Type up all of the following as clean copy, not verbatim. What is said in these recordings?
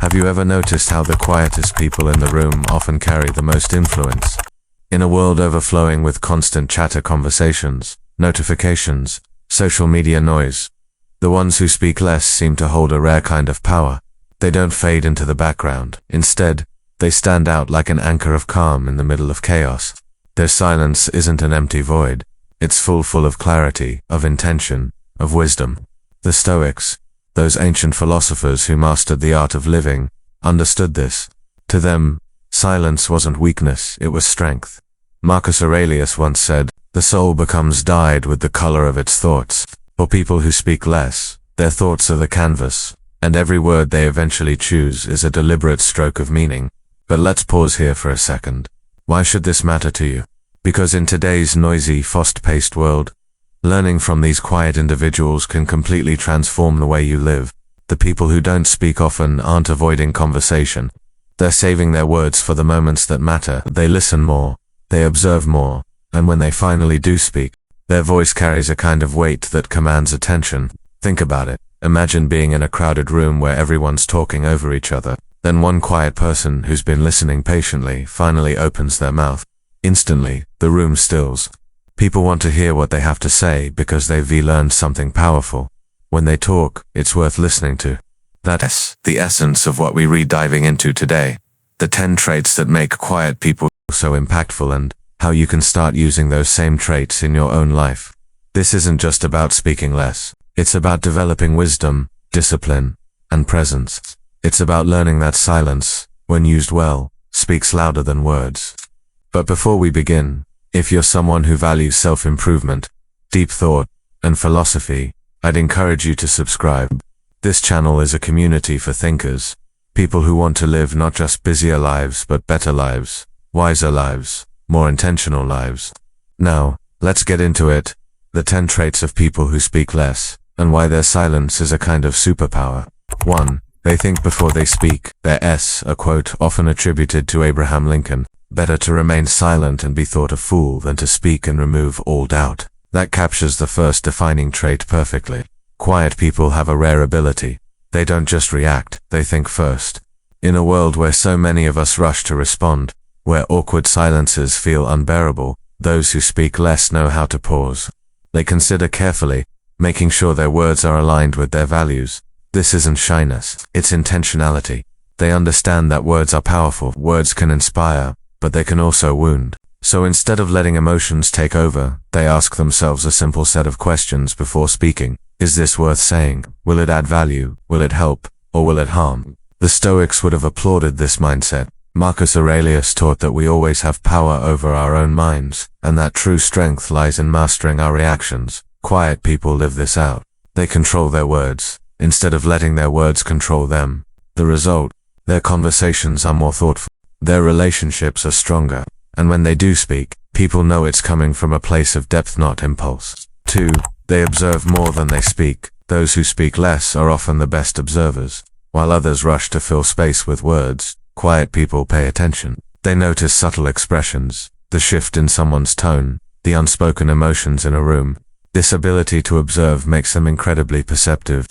Have you ever noticed how the quietest people in the room often carry the most influence? In a world overflowing with constant chatter, conversations, notifications, social media noise, the ones who speak less seem to hold a rare kind of power. They don't fade into the background. Instead, they stand out like an anchor of calm in the middle of chaos. Their silence isn't an empty void. It's full of clarity, of intention, of wisdom. The Stoics, those ancient philosophers who mastered the art of living, understood this. To them, silence wasn't weakness, it was strength. Marcus Aurelius once said, "The soul becomes dyed with the color of its thoughts." For people who speak less, their thoughts are the canvas, and every word they eventually choose is a deliberate stroke of meaning. But let's pause here for a second. Why should this matter to you? Because in today's noisy, fast-paced world, learning from these quiet individuals can completely transform the way you live. The people who don't speak often aren't avoiding conversation. They're saving their words for the moments that matter. They listen more, they observe more, and when they finally do speak, their voice carries a kind of weight that commands attention. Think about it. Imagine being in a crowded room where everyone's talking over each other. Then one quiet person who's been listening patiently finally opens their mouth. Instantly, the room stills. People want to hear what they have to say because they've learned something powerful. When they talk, it's worth listening to. That's the essence of what we read diving into today. The 10 traits that make quiet people so impactful and how you can start using those same traits in your own life. This isn't just about speaking less. It's about developing wisdom, discipline, and presence. It's about learning that silence, when used well, speaks louder than words. But before we begin, if you're someone who values self-improvement, deep thought, and philosophy, I'd encourage you to subscribe. This channel is a community for thinkers, people who want to live not just busier lives but better lives, wiser lives, more intentional lives. Now, let's get into it. The 10 traits of people who speak less, and why their silence is a kind of superpower. 1. They think before they speak. Their a quote often attributed to Abraham Lincoln. Better to remain silent and be thought a fool than to speak and remove all doubt. That captures the first defining trait perfectly. Quiet people have a rare ability. They don't just react, they think first. In a world where so many of us rush to respond, where awkward silences feel unbearable, those who speak less know how to pause. They consider carefully, making sure their words are aligned with their values. This isn't shyness, it's intentionality. They understand that words are powerful. Words can inspire, but they can also wound. So instead of letting emotions take over, they ask themselves a simple set of questions before speaking. Is this worth saying? Will it add value? Will it help? Or will it harm? The Stoics would have applauded this mindset. Marcus Aurelius taught that we always have power over our own minds, and that true strength lies in mastering our reactions. Quiet people live this out. They control their words, instead of letting their words control them. The result? Their conversations are more thoughtful. Their relationships are stronger, and when they do speak, people know it's coming from a place of depth, not impulse. 2. They observe more than they speak. Those who speak less are often the best observers. While others rush to fill space with words, quiet people pay attention. They notice subtle expressions, the shift in someone's tone, the unspoken emotions in a room. This ability to observe makes them incredibly perceptive.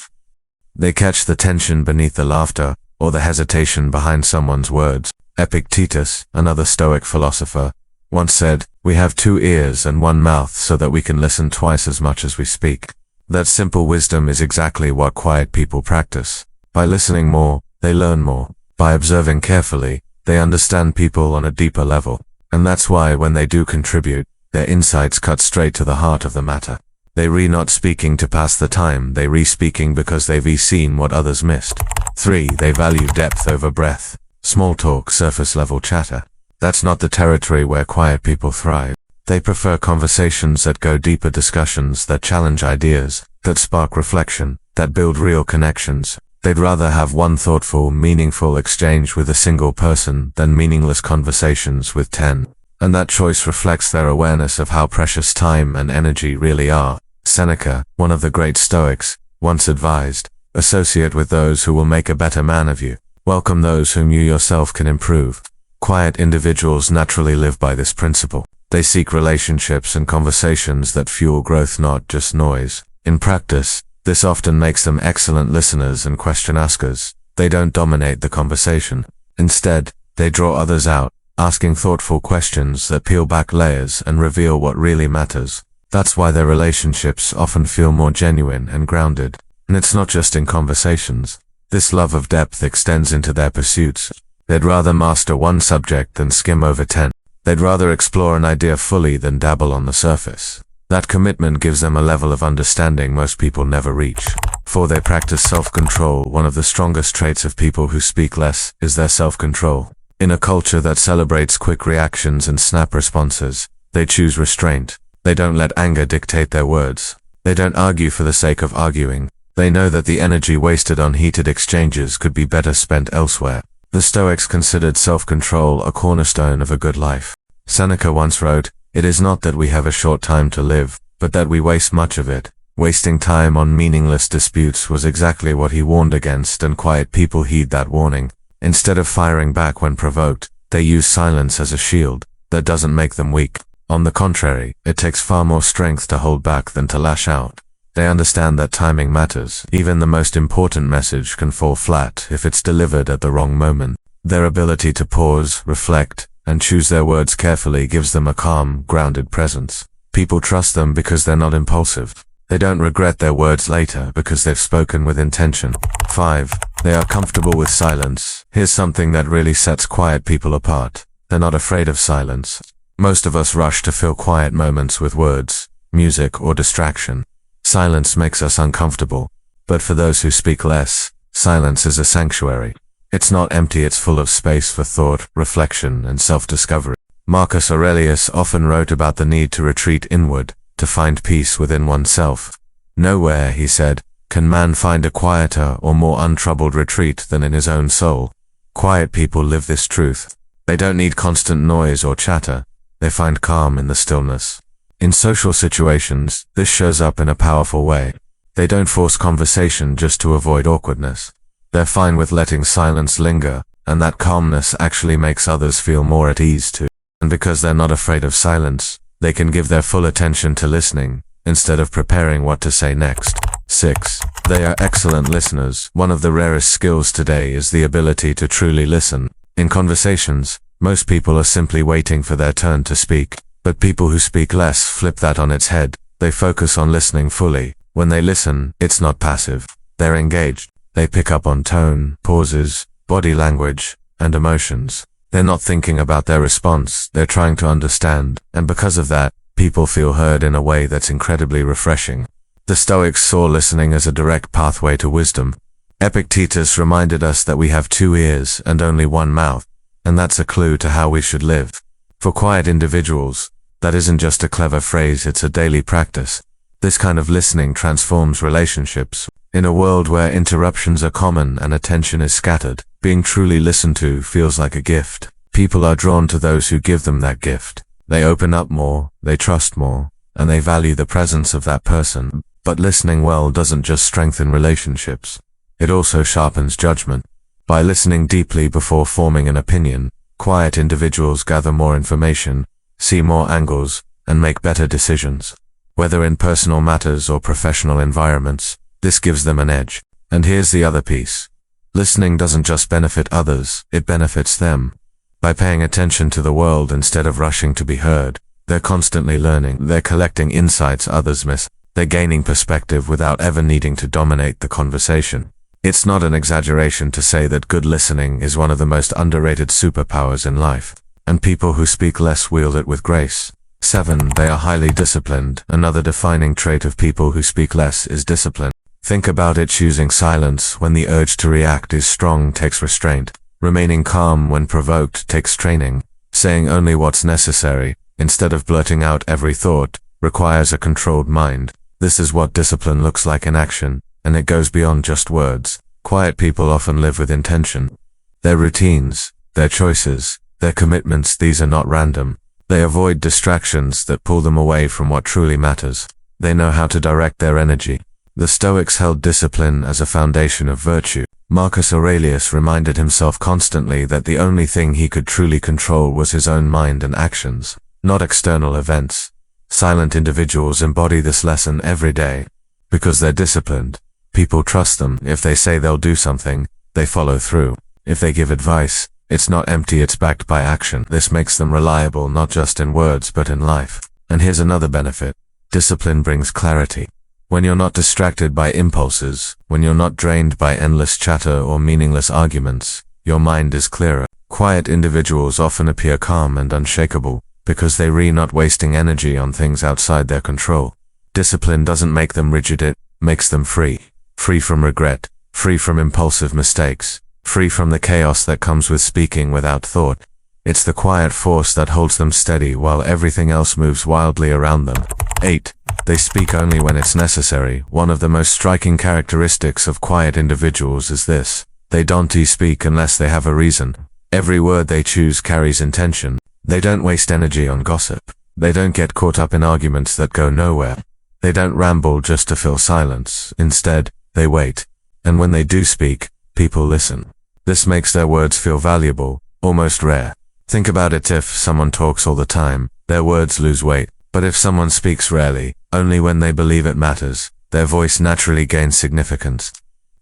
They catch the tension beneath the laughter, or the hesitation behind someone's words. Epictetus, another Stoic philosopher, once said, "We have 2 ears and 1 mouth so that we can listen twice as much as we speak." That simple wisdom is exactly what quiet people practice. By listening more, they learn more. By observing carefully, they understand people on a deeper level. And that's why when they do contribute, their insights cut straight to the heart of the matter. They not speaking to pass the time, they speaking because they've seen what others missed. 3. They value depth over breadth. Small talk, surface level chatter. That's not the territory where quiet people thrive. They prefer conversations that go deeper, discussions that challenge ideas, that spark reflection, that build real connections. They'd rather have one thoughtful, meaningful exchange with a single person than meaningless conversations with 10. And that choice reflects their awareness of how precious time and energy really are. Seneca, one of the great Stoics, once advised, "Associate with those who will make a better man of you. Welcome those whom you yourself can improve." Quiet individuals naturally live by this principle. They seek relationships and conversations that fuel growth, not just noise. In practice, this often makes them excellent listeners and question askers. They don't dominate the conversation. Instead, they draw others out, asking thoughtful questions that peel back layers and reveal what really matters. That's why their relationships often feel more genuine and grounded. And it's not just in conversations. This love of depth extends into their pursuits. They'd rather master one subject than skim over 10. They'd rather explore an idea fully than dabble on the surface. That commitment gives them a level of understanding most people never reach. For they practice self-control. One of the strongest traits of people who speak less is their self-control. In a culture that celebrates quick reactions and snap responses, they choose restraint. They don't let anger dictate their words. They don't argue for the sake of arguing. They know that the energy wasted on heated exchanges could be better spent elsewhere. The Stoics considered self-control a cornerstone of a good life. Seneca once wrote, "It is not that we have a short time to live, but that we waste much of it." Wasting time on meaningless disputes was exactly what he warned against, and quiet people heed that warning. Instead of firing back when provoked, they use silence as a shield. That doesn't make them weak. On the contrary, it takes far more strength to hold back than to lash out. They understand that timing matters. Even the most important message can fall flat if it's delivered at the wrong moment. Their ability to pause, reflect, and choose their words carefully gives them a calm, grounded presence. People trust them because they're not impulsive. They don't regret their words later because they've spoken with intention. 5. They are comfortable with silence. Here's something that really sets quiet people apart. They're not afraid of silence. Most of us rush to fill quiet moments with words, music, or distraction. Silence makes us uncomfortable. But for those who speak less, silence is a sanctuary. It's not empty, it's full of space for thought, reflection, and self-discovery. Marcus Aurelius often wrote about the need to retreat inward, to find peace within oneself. Nowhere, he said, can man find a quieter or more untroubled retreat than in his own soul. Quiet people live this truth. They don't need constant noise or chatter. They find calm in the stillness. In social situations, this shows up in a powerful way. They don't force conversation just to avoid awkwardness. They're fine with letting silence linger, and that calmness actually makes others feel more at ease too. And because they're not afraid of silence, they can give their full attention to listening, instead of preparing what to say next. 6. They are excellent listeners. One of the rarest skills today is the ability to truly listen. In conversations, most people are simply waiting for their turn to speak. But people who speak less flip that on its head. They focus on listening fully. When they listen, it's not passive. They're engaged. They pick up on tone, pauses, body language, and emotions. They're not thinking about their response. They're trying to understand. And because of that, people feel heard in a way that's incredibly refreshing. The Stoics saw listening as a direct pathway to wisdom. Epictetus reminded us that we have 2 ears and only 1 mouth, and that's a clue to how we should live. For quiet individuals, that isn't just a clever phrase, it's a daily practice. This kind of listening transforms relationships. In a world where interruptions are common and attention is scattered, being truly listened to feels like a gift. People are drawn to those who give them that gift. They open up more, they trust more, and they value the presence of that person. But listening well doesn't just strengthen relationships. It also sharpens judgment. By listening deeply before forming an opinion, quiet individuals gather more information, see more angles, and make better decisions. Whether in personal matters or professional environments, this gives them an edge. And here's the other piece. Listening doesn't just benefit others, it benefits them. By paying attention to the world instead of rushing to be heard, they're constantly learning. They're collecting insights others miss. They're gaining perspective without ever needing to dominate the conversation. It's not an exaggeration to say that good listening is one of the most underrated superpowers in life, and people who speak less wield it with grace. 7. They are highly disciplined. Another defining trait of people who speak less is discipline. Think about it. Choosing silence when the urge to react is strong takes restraint. Remaining calm when provoked takes training. Saying only what's necessary, instead of blurting out every thought, requires a controlled mind. This is what discipline looks like in action, and it goes beyond just words. Quiet people often live with intention. Their routines, their choices, their commitments, these are not random. They avoid distractions that pull them away from what truly matters. They know how to direct their energy. The Stoics held discipline as a foundation of virtue. Marcus Aurelius reminded himself constantly that the only thing he could truly control was his own mind and actions, not external events. Silent individuals embody this lesson every day. Because they're disciplined, people trust them. If they say they'll do something, they follow through. If they give advice, it's not empty, it's backed by action. This makes them reliable not just in words but in life. And here's another benefit. Discipline brings clarity. When you're not distracted by impulses, when you're not drained by endless chatter or meaningless arguments, your mind is clearer. Quiet individuals often appear calm and unshakable because they're not wasting energy on things outside their control. Discipline doesn't make them rigid, it makes them free. Free from regret, free from impulsive mistakes, free from the chaos that comes with speaking without thought. It's the quiet force that holds them steady while everything else moves wildly around them. 8. They speak only when it's necessary. One of the most striking characteristics of quiet individuals is this. They don't speak unless they have a reason. Every word they choose carries intention. They don't waste energy on gossip. They don't get caught up in arguments that go nowhere. They don't ramble just to fill silence. Instead, they wait. And when they do speak, people listen. This makes their words feel valuable, almost rare. Think about it, if someone talks all the time, their words lose weight. But if someone speaks rarely, only when they believe it matters, their voice naturally gains significance.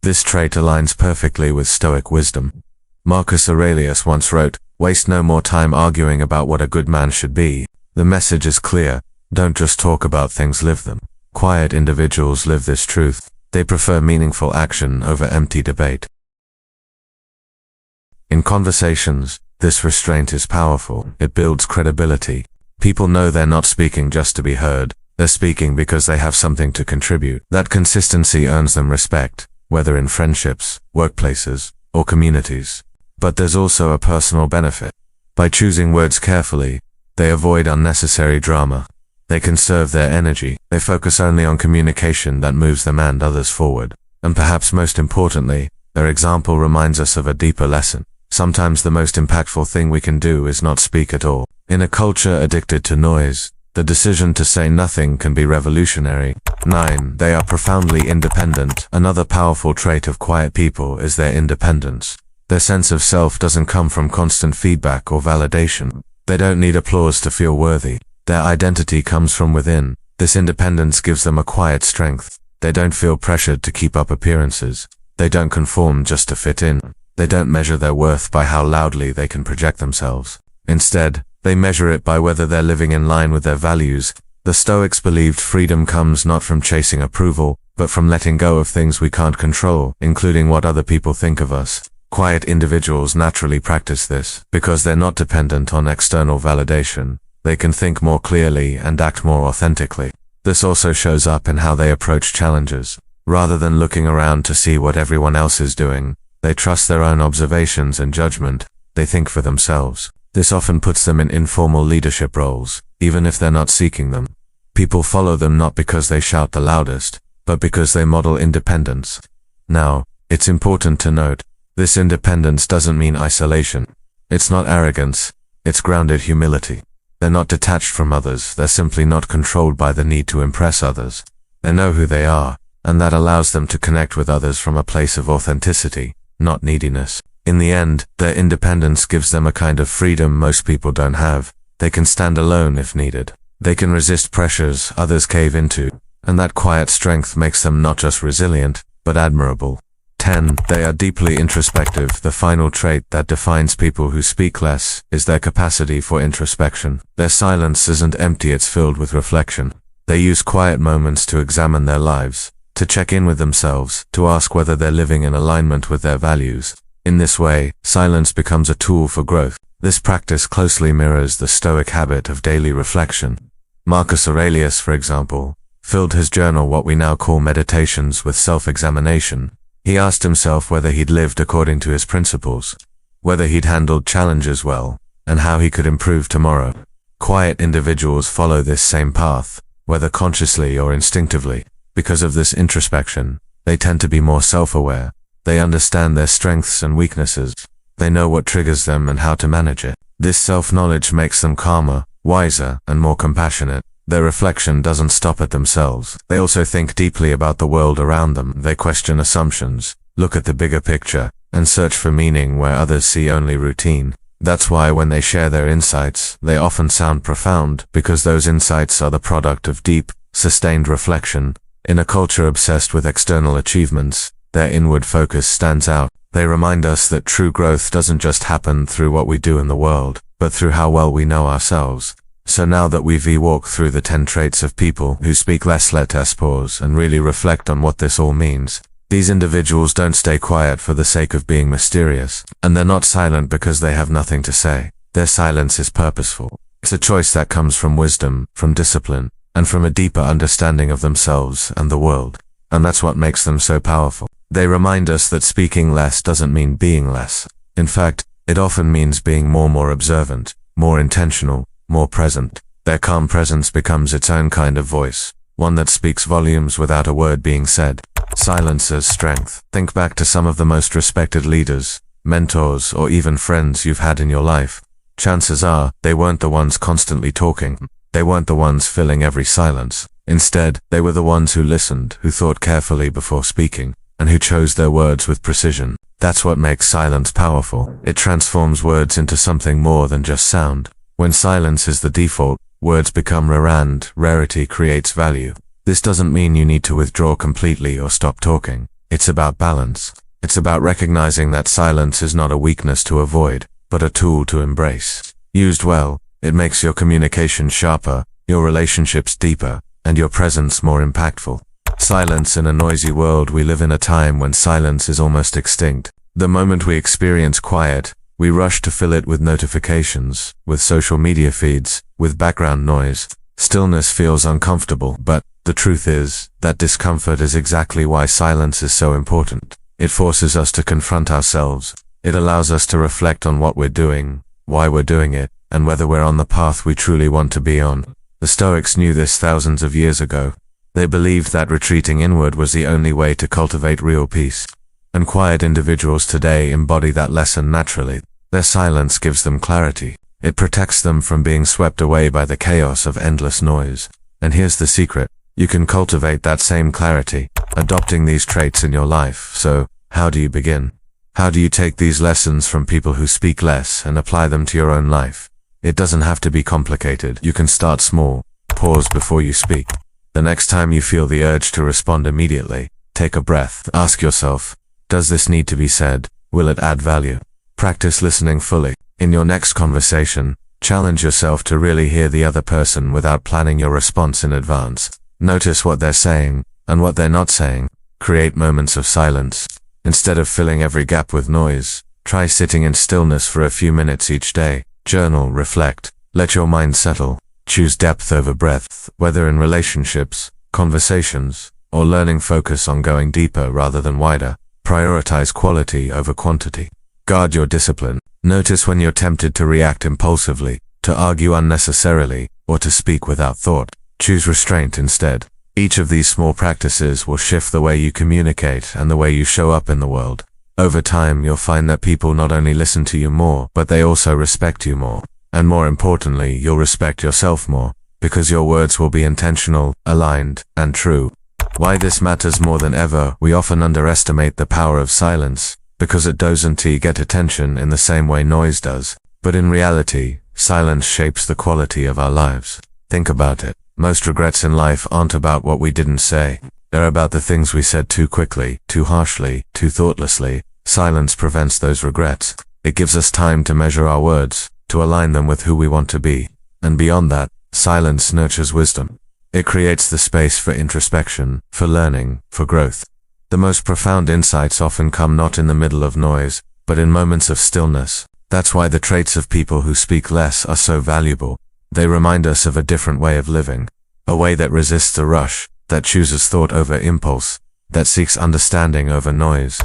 This trait aligns perfectly with Stoic wisdom. Marcus Aurelius once wrote, "Waste no more time arguing about what a good man should be. The message is clear. Don't just talk about things, live them." Quiet individuals live this truth. They prefer meaningful action over empty debate. In conversations, this restraint is powerful. It builds credibility. People know they're not speaking just to be heard. They're speaking because they have something to contribute. That consistency earns them respect, whether in friendships, workplaces, or communities. But there's also a personal benefit. By choosing words carefully, they avoid unnecessary drama. They conserve their energy. They focus only on communication that moves them and others forward. And perhaps most importantly, their example reminds us of a deeper lesson. Sometimes the most impactful thing we can do is not speak at all. In a culture addicted to noise, the decision to say nothing can be revolutionary. 9. They are profoundly independent. Another powerful trait of quiet people is their independence. Their sense of self doesn't come from constant feedback or validation. They don't need applause to feel worthy. Their identity comes from within. This independence gives them a quiet strength. They don't feel pressured to keep up appearances. They don't conform just to fit in. They don't measure their worth by how loudly they can project themselves. Instead, they measure it by whether they're living in line with their values. The Stoics believed freedom comes not from chasing approval, but from letting go of things we can't control, including what other people think of us. Quiet individuals naturally practice this, because they're not dependent on external validation. They can think more clearly and act more authentically. This also shows up in how they approach challenges. Rather than looking around to see what everyone else is doing, they trust their own observations and judgment. They think for themselves. This often puts them in informal leadership roles, even if they're not seeking them. People follow them not because they shout the loudest, but because they model independence. Now, it's important to note, this independence doesn't mean isolation. It's not arrogance, it's grounded humility. They're not detached from others, they're simply not controlled by the need to impress others. They know who they are, and that allows them to connect with others from a place of authenticity, not neediness. In the end, their independence gives them a kind of freedom most people don't have. They can stand alone if needed. They can resist pressures others cave into, and that quiet strength makes them not just resilient, but admirable. 10. They are deeply introspective. The final trait that defines people who speak less is their capacity for introspection. Their silence isn't empty, it's filled with reflection. They use quiet moments to examine their lives, to check in with themselves, to ask whether they're living in alignment with their values. In this way, silence becomes a tool for growth. This practice closely mirrors the Stoic habit of daily reflection. Marcus Aurelius, for example, filled his journal, what we now call meditations, with self-examination. He asked himself whether he'd lived according to his principles, whether he'd handled challenges well, and how he could improve tomorrow. Quiet individuals follow this same path, whether consciously or instinctively. Because of this introspection, they tend to be more self-aware. They understand their strengths and weaknesses. They know what triggers them and how to manage it. This self-knowledge makes them calmer, wiser, and more compassionate. Their reflection doesn't stop at themselves. They also think deeply about the world around them. They question assumptions, look at the bigger picture, and search for meaning where others see only routine. That's why when they share their insights, they often sound profound, because those insights are the product of deep, sustained reflection. In a culture obsessed with external achievements, their inward focus stands out. They remind us that true growth doesn't just happen through what we do in the world, but through how well we know ourselves. So now that we've walked through the 10 traits of people who speak less, let us pause and really reflect on what this all means. These individuals don't stay quiet for the sake of being mysterious, and they're not silent because they have nothing to say. Their silence is purposeful. It's a choice that comes from wisdom, from discipline, and from a deeper understanding of themselves and the world. And that's what makes them so powerful. They remind us that speaking less doesn't mean being less. In fact, it often means being more observant, more intentional, more present. Their calm presence becomes its own kind of voice, one that speaks volumes without a word being said. Silence as strength. Think back to some of the most respected leaders, mentors, or even friends you've had in your life. Chances are, they weren't the ones constantly talking. They weren't the ones filling every silence. Instead, they were the ones who listened, who thought carefully before speaking, and who chose their words with precision. That's what makes silence powerful. It transforms words into something more than just sound. When silence is the default, words become rare and rarity creates value. This doesn't mean you need to withdraw completely or stop talking. It's about balance. It's about recognizing that silence is not a weakness to avoid, but a tool to embrace. Used well, it makes your communication sharper, your relationships deeper, and your presence more impactful. Silence in a noisy world. We live in a time when silence is almost extinct. The moment we experience quiet, we rush to fill it with notifications, with social media feeds, with background noise. Stillness feels uncomfortable, but the truth is that discomfort is exactly why silence is so important. It forces us to confront ourselves. It allows us to reflect on what we're doing, why we're doing it, and whether we're on the path we truly want to be on. The Stoics knew this thousands of years ago. They believed that retreating inward was the only way to cultivate real peace. And quiet individuals today embody that lesson naturally. Their silence gives them clarity. It protects them from being swept away by the chaos of endless noise. And here's the secret. You can cultivate that same clarity, adopting these traits in your life. So, how do you begin? How do you take these lessons from people who speak less and apply them to your own life? It doesn't have to be complicated. You can start small. Pause before you speak. The next time you feel the urge to respond immediately, take a breath. Ask yourself, does this need to be said? Will it add value? Practice listening fully. In your next conversation, challenge yourself to really hear the other person without planning your response in advance. Notice what they're saying and what they're not saying. Create moments of silence. Instead of filling every gap with noise, try sitting in stillness for a few minutes each day. Journal, reflect, let your mind settle. Choose depth over breadth, whether in relationships, conversations, or learning. Focus on going deeper rather than wider. Prioritize quality over quantity. Guard your discipline. Notice when you're tempted to react impulsively, to argue unnecessarily, or to speak without thought. Choose restraint instead. Each of these small practices will shift the way you communicate and the way you show up in the world. Over time, you'll find that people not only listen to you more, but they also respect you more. And more importantly, you'll respect yourself more, because your words will be intentional, aligned, and true. Why this matters more than ever. We often underestimate the power of silence, because it doesn't get attention in the same way noise does. But in reality, silence shapes the quality of our lives. Think about it. Most regrets in life aren't about what we didn't say. They're about the things we said too quickly, too harshly, too thoughtlessly. Silence prevents those regrets. It gives us time to measure our words, to align them with who we want to be. And beyond that, silence nurtures wisdom. It creates the space for introspection, for learning, for growth. The most profound insights often come not in the middle of noise, but in moments of stillness. That's why the traits of people who speak less are so valuable. They remind us of a different way of living, a way that resists the rush, that chooses thought over impulse, that seeks understanding over noise.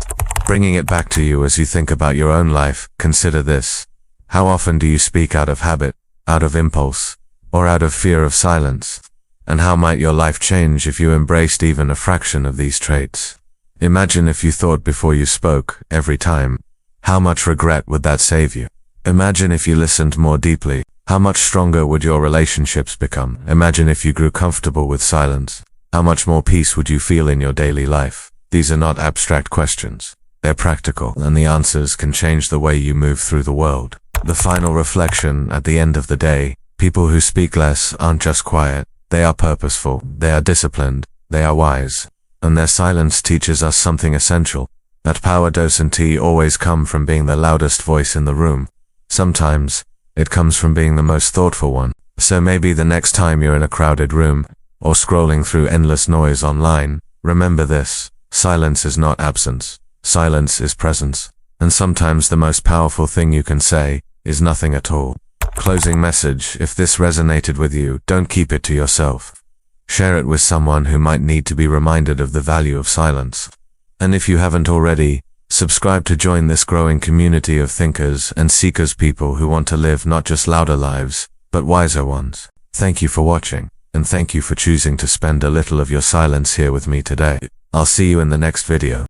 Bringing it back to you as you think about your own life, consider this. How often do you speak out of habit, out of impulse, or out of fear of silence? And how might your life change if you embraced even a fraction of these traits? Imagine if you thought before you spoke, every time. How much regret would that save you? Imagine if you listened more deeply. How much stronger would your relationships become? Imagine if you grew comfortable with silence. How much more peace would you feel in your daily life? These are not abstract questions. They're practical, and the answers can change the way you move through the world. The final reflection at the end of the day, people who speak less aren't just quiet. They are purposeful, they are disciplined, they are wise. And their silence teaches us something essential. That power doesn't always come from being the loudest voice in the room. Sometimes, it comes from being the most thoughtful one. So maybe the next time you're in a crowded room, or scrolling through endless noise online, remember this: silence is not absence. Silence is presence. And sometimes the most powerful thing you can say is nothing at all. Closing message: if this resonated with you, don't keep it to yourself. Share it with someone who might need to be reminded of the value of silence. And if you haven't already, subscribe to join this growing community of thinkers and seekers, people who want to live not just louder lives, but wiser ones. Thank you for watching, and thank you for choosing to spend a little of your silence here with me today. I'll see you in the next video.